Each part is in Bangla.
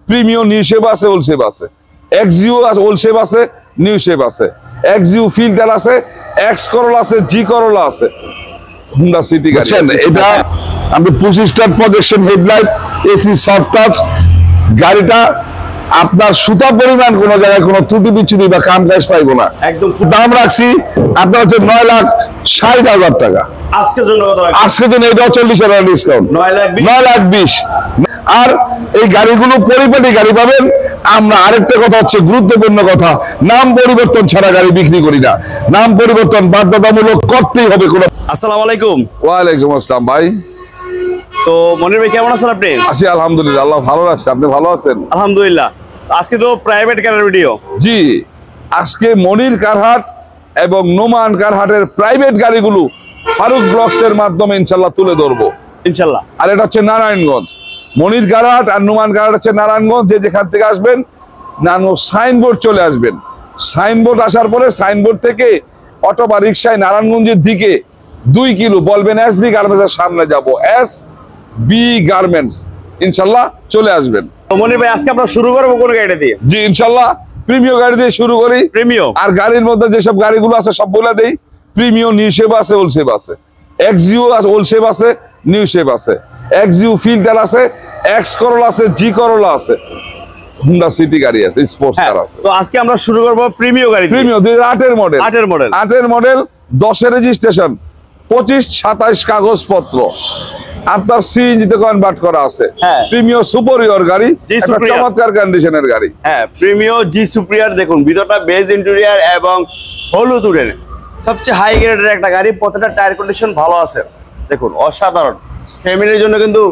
প্রিমিয়াম নিউ শেপ আছে, ওল্ড শেপ আছে, এক্সইউ আছে, ওল্ড শেপ আছে, নিউ শেপ আছে, এক্সইউ ফিল্টার আছে, এক্স করোলা আছে, জি করোলা আছে, হুন্ডা সিটি গাড়ি। এটা আমি 25 star projection headlight, AC soft touch. গাড়িটা আপনার সুতা পরিমাণ কোন জায়গায় কোনো ত্রুটি বিচ্ছুটি বা কাম কাজ পাইবো না। একদম দাম রাখছি আপনার হচ্ছে 9,60,000 টাকা আজকের জন্য। আজকের জন্য এটা 40,000 ডিসকাউন্ট, 9,20,000। আর এই গাড়িগুলো পরিপাটি গাড়ি পাবেন। আমরা আরেকটা কথা হচ্ছে গুরুত্বপূর্ণ কথা, নাম পরিবর্তন ছাড়া গাড়ি বিক্রি করি না। নাম পরিবর্তন বাধ্যতামূলক করতেই হবে। কোনো আসসালামু আলাইকুম। ওয়ালাইকুম আসসালাম ভাই। তো মনির ভাই কেমন আছেন আপনি? আছি আলহামদুলিল্লাহ, আল্লাহ ভালো রাখছে। আপনি ভালো আছেন? আলহামদুলিল্লাহ। আজকে তো প্রাইভেট কারের ভিডিও। জি, আজকে মনির কারহাট এবং নোমান কারহাটের প্রাইভেট গাড়িগুলো ফারুক ব্লগস এর মাধ্যমে ইনশাআল্লাহ তুলে ধরবো ইনশাআল্লাহ। আর এটা হচ্ছে নারায়ণগঞ্জ। মনির কারহাট আর নোমান কারহাট হচ্ছে নারায়ণগঞ্জ। যে যেখান থেকে আসবেন নানো সাইনবোর্ড চলে আসবেন। সাইনবোর্ড আসার পরে সাইনবোর্ড থেকে অটো বা রিক্সায় নারায়ণগঞ্জের দিকে 2 কিলো বলবেন এসবি গার্মেন্টসের সামনে যাব, এস বি গার্মেন্টস, ইনশাআল্লাহ চলে আসবেন। তো মনির ভাই আজকে আমরা শুরু করব কোন গাড়িটা দিয়ে? জি ইনশাআল্লাহ প্রিমিয়াম গাড়ি দিয়ে শুরু করি। প্রিমিয়াম। আর গাড়ির মধ্যে যেসব গাড়িগুলো আছে সবগুলো দেই। প্রিমিয়াম নিউ শেপ আছে, ওল্ড শেপ আছে, এক্সইউ আছে, ওল্ড শেপ আছে, নিউ শেপ আছে, এক্সইউ ফিল্টার আছে, এক্স করোলা আছে, জি করোলা আছে, হুন্ডা সিটি গাড়ি আছে, স্পোর্টস কার আছে। তো আজকে আমরা শুরু করব প্রিমিয়াম গাড়ি। প্রিমিয়াম 2008 এর মডেল, 8 এর মডেল, 10 এর রেজিস্ট্রেশন, 25-27 কাগজপত্র, আপনার সিএনজিতে কনভার্ট করা আছে। প্রিমিয়াম সুপিরিয়র গাড়ি, একটা চমৎকার কন্ডিশনের গাড়ি। হ্যাঁ, প্রিমিয়াম জি সুপিরিয়র। দেখুন ভিতরটা বেজ ইন্টেরিয়র এবং হলুদ উডেন, সবচেয়ে হাই গ্রেডের একটা গাড়ি। প্রত্যেকটা টায়ার কন্ডিশন ভালো আছে। দেখুন অসাধারণ, ফ্যামিলির জন্য কিন্তু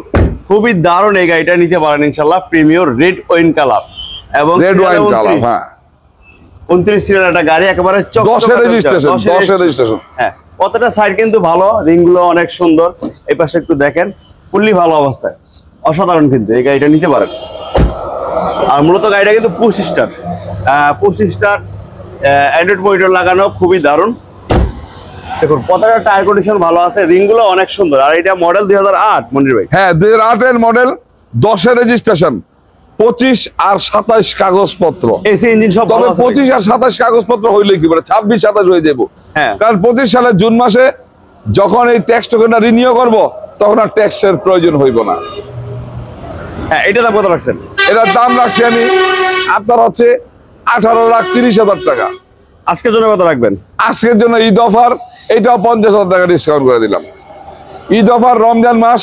খুবই দারুণ এই গাড়িটা নিতে পারেন ইনশাআল্লাহ। প্রিমিয়াম রেড ওয়াইন কালার এবং রেড ওয়াইন কালার। হ্যাঁ, 29 সিরিয়াল একটা গাড়ি, একেবারে 10 এর রেজিস্ট্রেশন। হ্যাঁ, প্রত্যেকটা সাইড কিন্তু ভালো, রিংগুলো অনেক সুন্দর। এই পাশে একটু দেখেন, ফুললি ভালো অবস্থায়, অসাধারণ। কিন্তু এই গাড়িটা নিতে পারেন। আর মূলত গাড়িটা কিন্তু 25 স্টার অ্যান্ড্রয়েড মনিটর লাগানো, খুবই দারুণ। দেখুন প্রত্যেকটা টায়ার কন্ডিশন ভালো আছে, রিংগুলো অনেক সুন্দর। আর এটা মডেল 2008 মনির ভাই। হ্যাঁ 2008 এর মডেল, 10 এর রেজিস্ট্রেশন, 25 আর 27 কাগজপত্র। এসি ইঞ্জিন সব ভালো আছে। 25 আর 27 কাগজপত্র হইলে কি বলে 26-27 হয়ে যাবো। হ্যাঁ, কারণ 25 সালের জুন মাসে যখন এই ট্যাক্স টোকেনটা রিনিউ করব তখন আর ট্যাক্সের প্রয়োজন হইব না। হ্যাঁ, এটা দাম কত রাখছেন? এটার দাম রাখছি আমি আপনার হচ্ছে 18,30,000 টাকা। আজকের জন্য কত রাখবেন? আজকের জন্য ঈদ অফার, এটাও 50,000 টাকা ডিসকাউন্ট করে দিলাম। ঈদ অফার, রমজান মাস,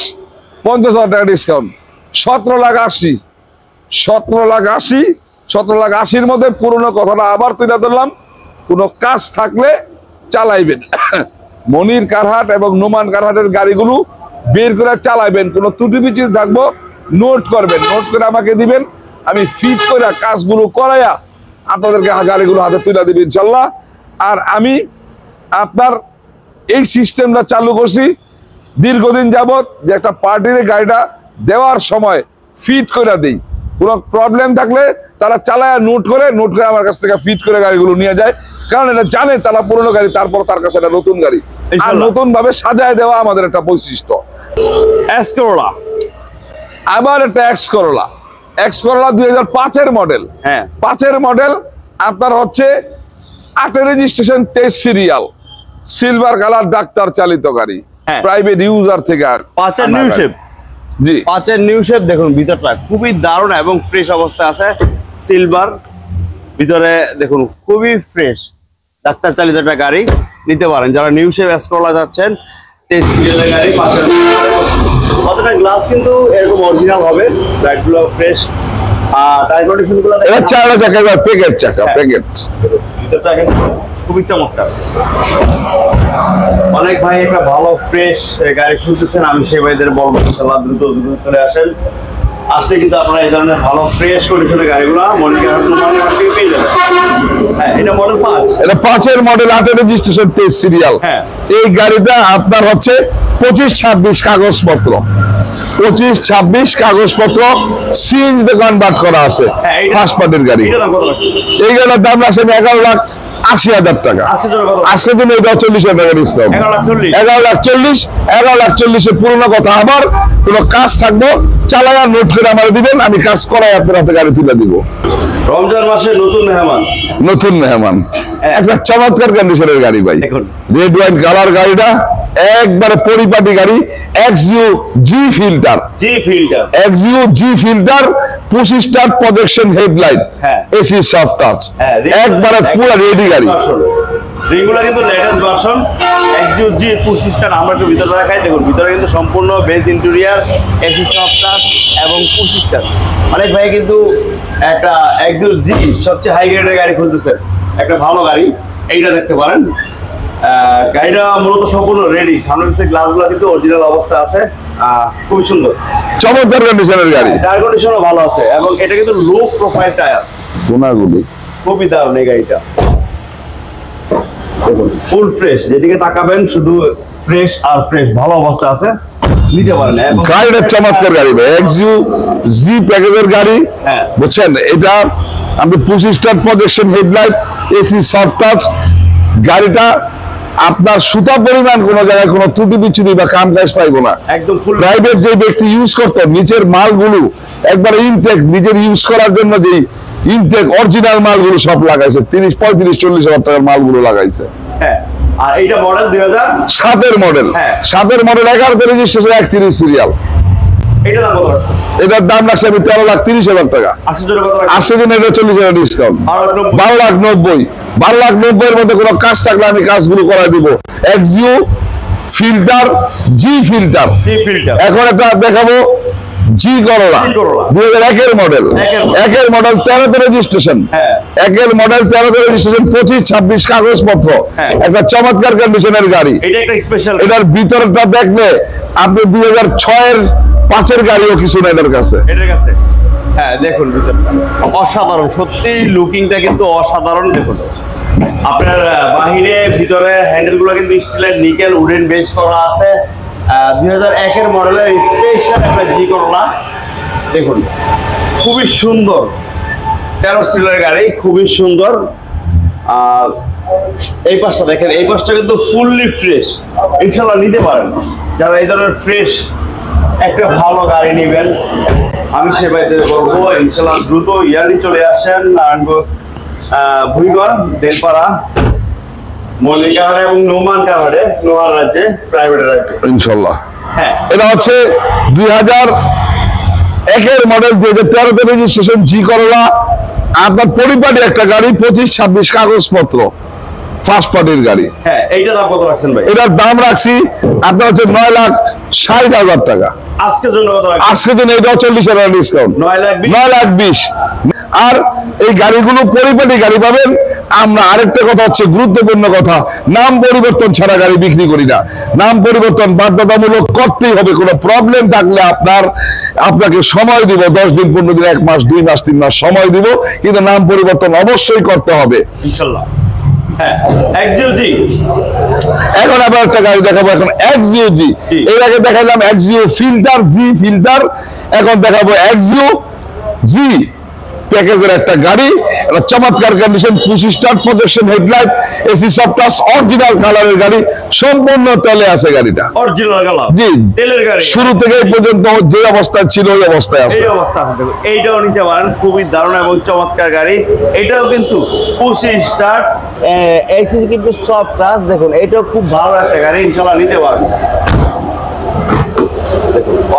50,000 টাকা ডিসকাউন্ট, 17,80,000। 17,80,000 মধ্যে পুরোনো কথাটা আবার তুলে ধরলাম। কোনো কাজ থাকলে চালাইবেন। মনির কারহাট এবং নোমান কারহাটের গাড়িগুলো বের করে চালাইবেন। কোনো ত্রুটি বিচ্যুতি থাকবো নোট করবেন, নোট করে আমাকে দিবেন। আমি ফিট করে কাজগুলো করাইয়া আপনাদেরকে গাড়িগুলো হাতে তুলে দিবেন ইনশাল্লাহ। আর আমি আপনার এই সিস্টেমটা চালু করছি দীর্ঘদিন যাবত, যে একটা পার্টির গাড়িটা দেওয়ার সময় ফিট করে দিই। কোনো প্রবলেম থাকলে তারা চালায় নোট করে আমার কাছ থেকে ফিট করে গাড়িগুলো নিয়ে যায়। কারণ এটা জানে তারা পুরনো গাড়ি, তারপর তার কাছে এটা নতুন গাড়ি, আর নতুন ভাবে সাজায় দেওয়া আমাদের একটা বৈশিষ্ট্য। এক্স করোলা, আবার একটা এক্স করোলা 2005 এর মডেল। হ্যাঁ, 5 এর মডেল, আপনার হচ্ছে 8 এর registration, 23 serial, silver colour, doctor চালিত গাড়ি, প্রাইভেট ইউজার থেকে। 5 এর নিউ শেপ। জি, 5 এর নিউ শেপ। দেখুন ভিতরটা খুবই দারুণ এবং ফ্রেশ অবস্থায় আছে। সিলভার ভিতরে দেখুন, খুবই ফ্রেশ, ডাক্তার চালিত একটা গাড়ি নিতে পারেন যারা নিউ শেপ এক্স করোলা যাচ্ছেন। 23 সিরিয়ালের গাড়ি, 5 এর। প্রত্যেকটা গ্লাস কিন্তু এরকম অরিজিনাল হবে, লাইটগুলো ফ্রেশ। আর টায়ার কন্ডিশনগুলো এটা চাকা প্যাকেট, প্যাকেট। ভিতরটা কিন্তু খুবই চমৎকার। অনেক ভাই একটা ভালো ফ্রেশ গাড়ি খুঁজতেছেন, আমি সেই ভাইদের বলবো ইনশাআল্লাহ দ্রুত চলে আসেন। আসলে কিন্তু আপনারা এই ধরনের ভালো ফ্রেশ কন্ডিশনের গাড়িগুলো মনির কারহাট থেকে পেয়ে যাবেন। হ্যাঁ, এটা মডেল 5। এটা 5 এর মডেল, 8 এর রেজিস্ট্রেশন, 23 সিরিয়াল। হ্যাঁ, এই গাড়িটা আপনার হচ্ছে 25-26 কাগজপত্র, 25-26 কাগজপত্র, সিএনজিতে কনভার্ট করা আছে। ফার্স্ট পার্টির গাড়ি। এটার দাম কত রাখছেন? এই গাড়ির দাম আছে 11,00,000 80,000 টাকা। আজকের জন্য কত? আজকের জন্য এটা 40,000 টাকা ডিসকাউন্ট। 11,40,000 পুরোনো কথা। আবার কোনো কাজ থাকবো চালায়া নোট করে আমার দিবেন, আমি কাজ করাই আপনার হাতে গাড়ি তুলে দিব। রমজান মাসে নতুন মেহমান, নতুন মেহমান, একটা চমৎকার কন্ডিশনের গাড়ি ভাই, দেখুন রেড ওয়াইন কালার গাড়িটা, একবারে পরিপাটি গাড়ি, XU G filter, XU G filter, 25 star projection headlight, AC soft touch, একবারে পুরো রেডি গাড়ি। রিংগুলো কিন্তু latest version XU G 25 star. আমরা একটু ভিতরে দেখাই, দেখুন ভিতরে কিন্তু সম্পূর্ণ beige interior, AC soft touch এবং 25 স্টার। অনেক ভাই কিন্তু একটা XU G সবচেয়ে হাই গ্রেডের গাড়ি খুঁজতেছেন, একটা ভালো গাড়ি, এইটা দেখতে পারেন। গাড়িটা মূলত সম্পূর্ণ রেডি, সামনের পিছের গ্লাসগুলো কিন্তু অরিজিনাল অবস্থা আছে, খুবই সুন্দর চমৎকার কন্ডিশনের গাড়ি, টায়ার কন্ডিশনও ভালো আছে এবং এটা কিন্তু লো প্রোফাইল টায়ার, কোনাগুলি খুবই দারুণ এই গাড়িটা। ফুল ফ্রেশ, যেদিকে তাকাবেন শুধু ফ্রেশ আর ফ্রেশ, ভালো অবস্থা আছে, নিতে পারেন। গাড়িটা চমৎকার গাড়ি ভাই, XU G প্যাকেজের গাড়ি, বুঝছেন? এটা আপনি 25 star projection headlight, AC soft touch গাড়িটা, আপনার সুতা পরিমাণ কোনো জায়গায় কোনো ত্রুটি বিচ্ছুটি বা কাম কাজ পাইবো না। একদম ফুল প্রাইভেট যে ব্যক্তি ইউজ করতো নিচের মালগুলো একবার ইনটেক নিজের ইউজ করার জন্য যে ইনটেক অরিজিনাল মালগুলো সব লাগাইছে, 30, 35, 40 হাজার টাকার মালগুলো লাগাইছে। আর এইটা model 2007 model, 7 model, 11 registration, 31 serial. এটার দাম রাখছে আমি 13,30,000 টাকা। আজকের জন্য এটা 40,000 ডিসকাউন্ট, 12,90,000। 12,90,000 মধ্যে কোনো কাজ থাকলে আমি কাজগুলো করাই দিব। XU filter, G filter. এখন একটা দেখাবো G করলা, 2001 মডেল, 13 রেজিস্ট্রেশন, 25, 26 কাগজপত্র, একটা চমৎকার কন্ডিশনের গাড়ি। এটার ভিতরটা দেখলে আপনি 2006-এর 5-এর গাড়িও কিছু না এটার কাছে। দেখুন ভিতরটা অসাধারণ, সত্যি লুকিংটা কিন্তু অসাধারণ। দেখুন আপনার বাহিরে ভিতরে হ্যান্ডেলগুলো কিন্তু স্টিলের নিকেল উডেন বেস করা আছে। 2001-এর মডেলের স্পেশাল একটা জি করলা, দেখুন খুবই সুন্দর, 13 সিরিয়ালের গাড়ি, খুবই সুন্দর। আর এই পাশটা দেখেন, এই পাশটা কিন্তু ফুললি ফ্রেশ, ইনশাল্লাহ নিতে পারেন। যারা এই ধরনের ফ্রেশ একটা ভালো গাড়ি নেবেন, আমি সে বাড়িতে বলবো ইনশাল্লাহ দ্রুত ইয়ারলি চলে আসেন নারায়ণগঞ্জ, ভুইগড়, বেলপাড়া, মল্লিকাহারে এবং নোমান কাহারে, নোমান রাজ্যে, প্রাইভেট রাজ্যে ইনশাল্লাহ। এটা হচ্ছে 2001-এর মডেল, 2013-তে রেজিস্ট্রেশন, জি করলা, আপনার পরিপাটি একটা গাড়ি, 25, 26 কাগজপত্র, ফার্স্ট পার্টির গাড়ি। এইটার দাম কত রাখছেন ভাই? এটার দাম রাখছি আপনার হচ্ছে 9,60,000 টাকা। আজকের জন্য কত রাখছেন? আজকের জন্য এটাও 40,000 ডিসকাউন্ট, 9,20,000। আর এই গাড়িগুলো পরিপাটি গাড়ি পাবেন। আমরা আরেকটা কথা হচ্ছে গুরুত্বপূর্ণ কথা, নাম পরিবর্তন ছাড়া গাড়ি বিক্রি করি না। নাম পরিবর্তন বাধ্যতামূলক করতেই হবে। কোনো প্রবলেম থাকলে আপনাকে সময় দিব, 10 দিন, 15 দিন, 1 মাস, 2 মাস, 3 মাস সময় দিব, কিন্তু নাম পরিবর্তন অবশ্যই করতে হবে ইনশাআল্লাহ। XU G, এখন আবার একটা গাড়ি দেখাবো, এখন XU G। এর আগে দেখালাম XU ফিল্টার, G ফিল্টার, এখন দেখাবো XU G প্যাকেজের একটা গাড়ি, একটা চমৎকার condition, 25 star projection headlight, AC soft touch, original কালারের গাড়ি, সম্পূর্ণ তেলে আছে গাড়িটা, অরিজিনাল কালার, জি তেলের গাড়ি, শুরু থেকে এই পর্যন্ত যে অবস্থায় ছিল ওই অবস্থায় আছে। এই অবস্থা আছে, দেখুন এইটাও নিতে পারেন, খুবই দারুণ এবং চমৎকার গাড়ি। এটাও কিন্তু 25 স্টার, AC কিন্তু সফট টাচ, দেখুন এটাও খুব ভালো একটা গাড়ি, ইনশাআল্লাহ নিতে পারেন।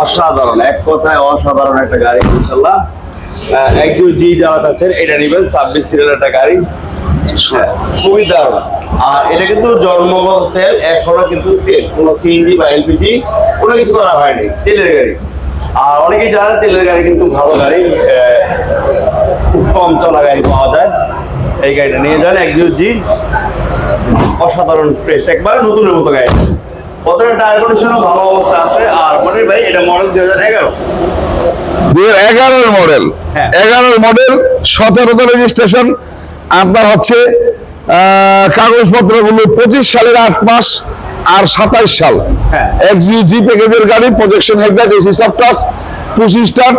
অসাধারণ, এক কথায় অসাধারণ একটা গাড়ি, ইনশাআল্লাহ। XU G যারা চাচ্ছেন এটা নেবেন, 26 সিরিয়ালের একটা গাড়ি, খুবই দারুণ। আর এটা কিন্তু জন্মগত তেল, এখনো কিন্তু তেল, কোনো সিএনজি বা এলপিজি কোনো কিছু করা হয়নি, তেলের গাড়ি। আর অনেকেই জানেন তেলের গাড়ি কিন্তু ভালো গাড়ি, খুব কম চলা গাড়ি পাওয়া যায়। এই গাড়িটা নিয়ে যান, XU G, অসাধারণ ফ্রেশ, একবার নতুনের মতো গাড়ি। প্রথমে টায়ার কন্ডিশনও ভালো অবস্থা আছে। আর মনির ভাই এটা মডেল 2011-এর মডেল, 11-এর মডেল, 17-তে রেজিস্ট্রেশন, আপনার হচ্ছে কাগজপত্র গুলো 25 সালের 8 মাস আর 27 সাল। XU G প্যাকেজের গাড়ি, projection headlight, AC soft touch, 25 star,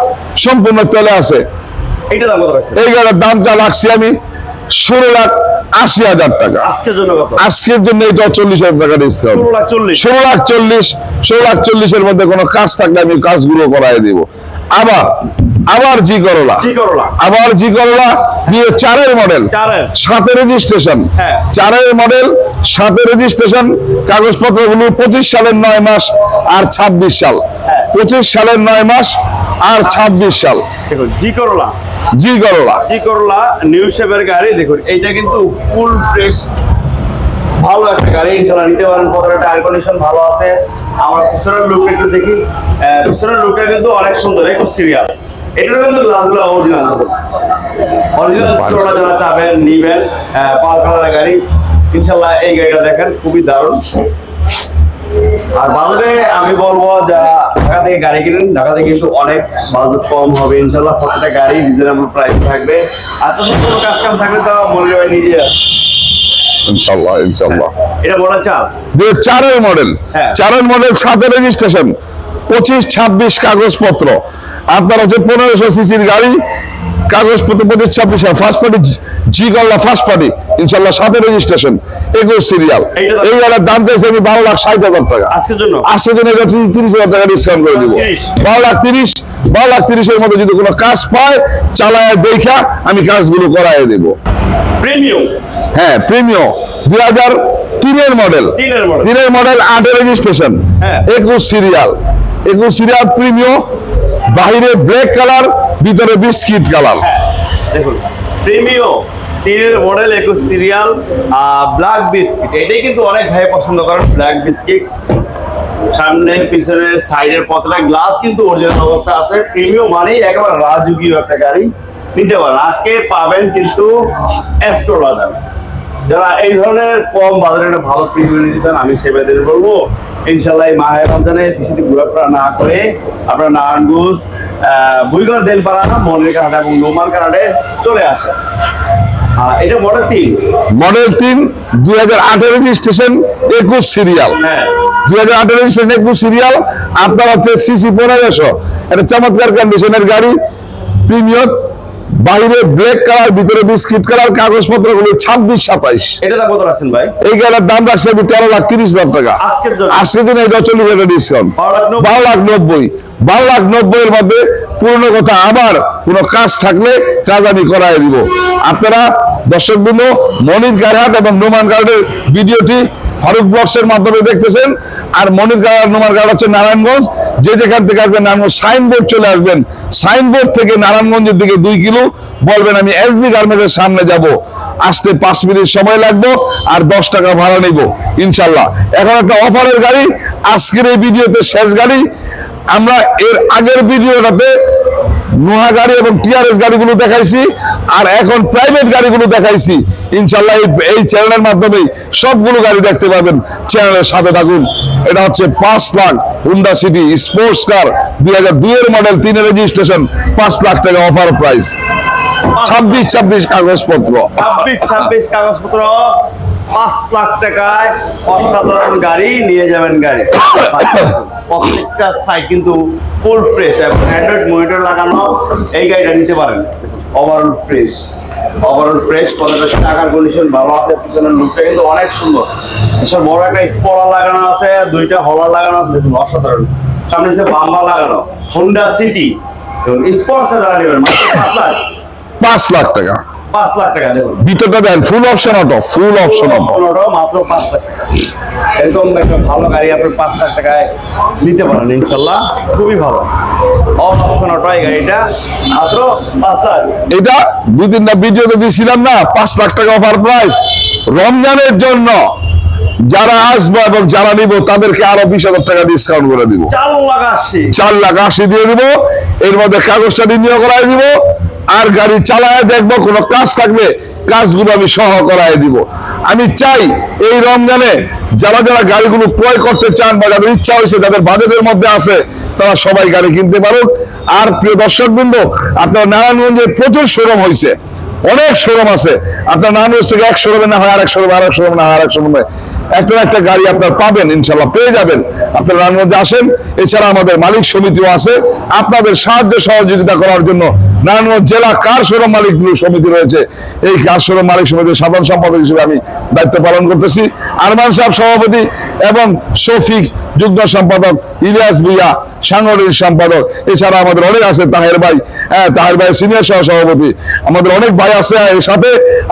সম্পূর্ণ তেলে আছে। এইটা দাম কত রাখছেন? এই গাড়ির দামটা রাখছি আমি 80,000 টাকা। আজকের জন্য কত? আজকের জন্য এটা 40,000 টাকা ডিসকাউন্ট। 16,40,000। 16,40,000 এর মধ্যে কোনো কাজ থাকলে আমি কাজগুলো করাই দিব। আবার জি করলা, আবার জি করলা দিয়ে 4-এর মডেল, 7-এর রেজিস্ট্রেশন, 4-এর মডেল, 7-এর রেজিস্ট্রেশন, কাগজপত্রগুলো 25 সালের 9 মাস আর 26 সাল, 25 সালের 9 মাস আর 26 সাল। দেখুন জি করলা, জি করলা, জি করলা নিউ শেপের গাড়ি। দেখুন এইটা কিন্তু ফুল ফ্রেশ ভালো একটা গাড়ি, ইনশাআল্লাহ নিতে পারেন। প্রথমে টায়ার কন্ডিশন ভালো আছে। আমরা পিছনের লুকটা একটু দেখি, পিছনের লুকটা কিন্তু অনেক সুন্দর, একটু সিরিয়াল। এটার কিন্তু গ্লাসগুলো অরিজিনাল, অরিজিনাল করলা যারা চাবেন নিবেন, পাল কালারের গাড়ি ইনশাআল্লাহ এই গাড়িটা দেখেন খুবই দারুণ। আর বাজারে আমি বলবো যারা ঢাকা থেকে গাড়ি কিনেন, ঢাকা থেকে কিন্তু অনেক বাজেট কম হবে ইনশাআল্লাহ। প্রত্যেকটা গাড়ি রিজনেবল প্রাইস থাকবে। আর তো কোনো কাজ কাম থাকলে তো মনে হয় নিজে ইনশাআল্লাহ ইনশাআল্লাহ। এটা বলা 4-এর মডেল, 4-এর মডেল, 7-এর রেজিস্ট্রেশন, 25-26 কাগজপত্র। আপনার হচ্ছে 1500 সিসির গাড়ি, কাগজপত্র 25-26, ফার্স্ট পার্টি জি করলা, ফার্স্ট পার্টি ইনশাআল্লাহ, 7-এর রেজিস্ট্রেশন, 21 সিরিয়াল। এই গাড়ির দাম দিয়েছে আমি 12,60,000 টাকা। আজকের জন্য এটা 30,000 টাকা ডিসকাউন্ট করে দিব। 12,30,000 এর মধ্যে যদি কোনো কাজ পায় চালায় দেখা আমি কাজগুলো করাই দেব। প্রিমিয়াম, হ্যাঁ প্রিমিয়াম, 2003-এর মডেল, 3-এর মডেল, 8-এর রেজিস্ট্রেশন, 21 সিরিয়াল, 21 সিরিয়াল প্রিমিয়াম, বাইরে ব্ল্যাক কালার, ভিতরে বিস্কিট কালার। দেখুন প্রিমিয়াম 3-এর মডেল, 21 সিরিয়াল, ব্ল্যাক বিস্কিট। এটাই কিন্তু অনেক ভাই পছন্দ করেন, ব্ল্যাক বিস্কিট। সামনে পিছনে সাইডের প্রত্যেকটা গ্লাস কিন্তু অরিজিনাল অবস্থা আছে। প্রিমিয়াম মানেই একেবারে রাজকীয় একটা গাড়ি, নিতে পারেন। আজকে পাবেন কিন্তু এসকোলা দাম। যারা এই ধরনের কম বাজারে একটা ভালো প্রিমিয়াম নিতে চান, আমি সেবাদের বলবো ইনশাআল্লাহ এই মাহে রমজানে দেশে ঘোরাফেরা না করে আপনারা নারায়ণগঞ্জ, বুইগড়, দেলপাড়া, মনের কানাডা এবং নোমান কানাডে চলে আসে। এটা মডেল 3, 2008-এর রেজিস্ট্রেশন, 21 সিরিয়াল, 2008-এর রেজিস্ট্রেশন, 21 সিরিয়াল। আপনার হচ্ছে সিসি 1500, এটা চমৎকার কন্ডিশনের গাড়ি, প্রিমিয়াম, বাইরে ব্ল্যাক কালার, ভিতরে বিস্কিট কালার, কাগজপত্র গুলো 26-27। এটা দাম কত রাখছেন ভাই? এই গাড়ির দাম রাখছে আমি 13,30,000 টাকা। আজকের জন্য এটা 40,000 ডিসকাউন্ট, 12,90,000। 12,90,000 এর মধ্যে পুরনো কথা, আবার কোনো কাজ থাকলে কাজ আমি করাই দিব। আপনারা দর্শকবৃন্দ মনির কারহাট এবং নোমান কারহাটের ভিডিওটি ফারুক ব্লগসের মাধ্যমে দেখতেছেন। আর মনির কারহাট, নোমান কারহাট হচ্ছে নারায়ণগঞ্জ। যে যেখান থেকে আসবেন নারায়ণগঞ্জ সাইনবোর্ড চলে আসবেন, সাইনবোর্ড থেকে নারায়ণগঞ্জের দিকে 2 কিলো বলবেন আমি এসবি গার্মেন্টসের সামনে যাব, আসতে 5 মিনিট সময় লাগবে আর 10 টাকা ভাড়া নিব ইনশাল্লাহ। এখন একটা অফারের গাড়ি, আজকের এই ভিডিওতে শেষ গাড়ি। আমরা এর আগের ভিডিওটাতে নোহা গাড়ি এবং টিআরএস গাড়িগুলো দেখাইছি, আর এখন প্রাইভেট গাড়িগুলো দেখাইছি। ইনশাল্লাহ এই চ্যানেলের মাধ্যমে সবগুলো গাড়ি দেখতে পাবেন, চ্যানেলের সাথে থাকুন। এটা হচ্ছে 5 lakh Honda City sports car, 2002-এর মডেল, 3-এর রেজিস্ট্রেশন, 5 লাখ টাকা অফার প্রাইস, 26 কাগজপত্র, 26 কাগজপত্র, 5 লাখ টাকায় অসাধারণ গাড়ি নিয়ে যাবেন। গাড়ি প্রত্যেকটা সাইড কিন্তু ফুল ফ্রেশ এবং অ্যান্ড্রয়েড মনিটর লাগানো। এই গাড়িটা নিতে পারেন, ওভারঅল ফ্রেশ, প্রত্যেকটা টাকার কন্ডিশন ভালো আছে। পিছনের লুকটা কিন্তু অনেক সুন্দর, এসব বড় একটা স্পয়লার লাগানো আছে, 2টা হলার লাগানো আছে, দেখুন অসাধারণ। সামনে যে বাম্পার লাগানো, হোন্ডা সিটি স্পোর্টস যারা নেবেন মাত্র 5 লাখ টাকা, 5 লাখ টাকা। দেখুন ভিতরটা দেন full option auto, full option auto, মাত্র 5 লাখ টাকা। এরকম একটা ভালো গাড়ি আপনি 5 লাখ টাকায় নিতে পারেন ইনশাল্লাহ, খুবই ভালো। অপশন অটো এই গাড়িটা মাত্র 5 লাখ। এটা 2-3টা ভিডিওতে দিয়েছিলাম না, 5 লাখ টাকা অফার প্রাইস। রমজানের জন্য যারা আসবো এবং যারা নিব তাদেরকে আরো 20,000 টাকা ডিসকাউন্ট করে দিব, 4,80,000 দিয়ে দিব। এর মধ্যে কাগজটা রিনিউ করাই দিব, আর গাড়ি চালায় দেখবো, কোনো কাজ থাকলে কাজগুলো আমি সহ করাই দিব। আমি চাই এই রমজানে যারা যারা গাড়িগুলো ক্রয় করতে চান বা যাদের ইচ্ছা হয়েছে, যাদের বাজেটের মধ্যে আছে, তারা সবাই গাড়ি কিনতে পারুক। আর প্রিয় দর্শকবৃন্দ, আপনার নারায়ণগঞ্জে প্রচুর শোরুম হয়েছে, অনেক শোরুম আছে। আপনার নারায়ণগঞ্জ থেকে এক শোরুমে না হয় আরেক শোরুমে, আরেক শোরুমে না হয় আরেক শোরুমে, একটা গাড়ি আপনার পাবেন ইনশাল্লাহ, পেয়ে যাবেন। আপনার নারায়ণগঞ্জে আসেন। এছাড়া আমাদের মালিক সমিতিও আছে, আপনাদের সাহায্য সহযোগিতা করার জন্য নারায়ণগঞ্জ জেলা কার শোরুম মালিক সমিতি রয়েছে, এই কার শোরুম মালিক সমিতির সাধারণ সম্পাদক হিসেবে আমি দায়িত্ব পালন করতেছি। আরমান সাহেব সভাপতি এবং শফিক যুগ্ম সম্পাদক, ইলিয়াস ভুইয়া সাংগঠনিক সম্পাদক, এছাড়া আমাদের অনেক আছে, তাহের ভাই সিনিয়র সহ সভাপতি, আমাদের অনেক ভাই আছে। এর সাথে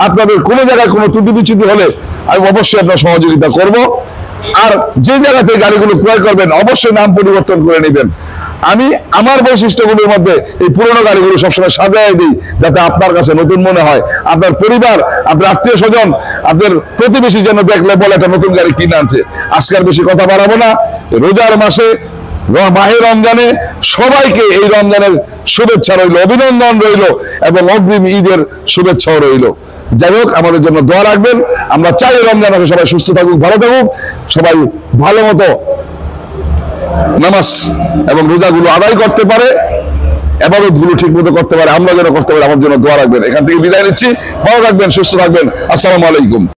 আপনাদের কোনো জায়গায় কোনো ত্রুটি বিচ্যুতি হলে আমি অবশ্যই আপনার সহযোগিতা করব। আর যে জায়গাতে গাড়িগুলো ক্রয় করবেন অবশ্যই নাম পরিবর্তন করে নেবেন। আমি আমার বৈশিষ্ট্যগুলোর মধ্যে এই পুরোনো গাড়িগুলো সবসময় সাজাই দিই, যাতে আপনার কাছে নতুন মনে হয়, আপনার পরিবার, আপনার আত্মীয় স্বজন, আপনার প্রতিবেশী যেন দেখলে বলে একটা নতুন গাড়ি কিনে আনছে। আজকের বেশি কথা বাড়াবো না। রোজার মাসে, মাহে রমজানে সবাইকে এই রমজানের শুভেচ্ছা রইল, অভিনন্দন রইল এবং অগ্রিম ঈদের শুভেচ্ছাও রইল। যাই হোক, আমাদের জন্য দোয়া রাখবেন। আমরা চাই রমজান মাসে সবাই সুস্থ থাকুক, ভালো থাকুক, সবাই ভালো মতো নামাজ এবং রোজাগুলো আদায় করতে পারে, ইবাদতগুলো ঠিক মতো করতে পারে, আমরা যেন করতে পারি। আমার জন্য দোয়া রাখবেন। এখান থেকে বিদায় নিচ্ছি। ভালো থাকবেন, সুস্থ থাকবেন। আসসালামু আলাইকুম।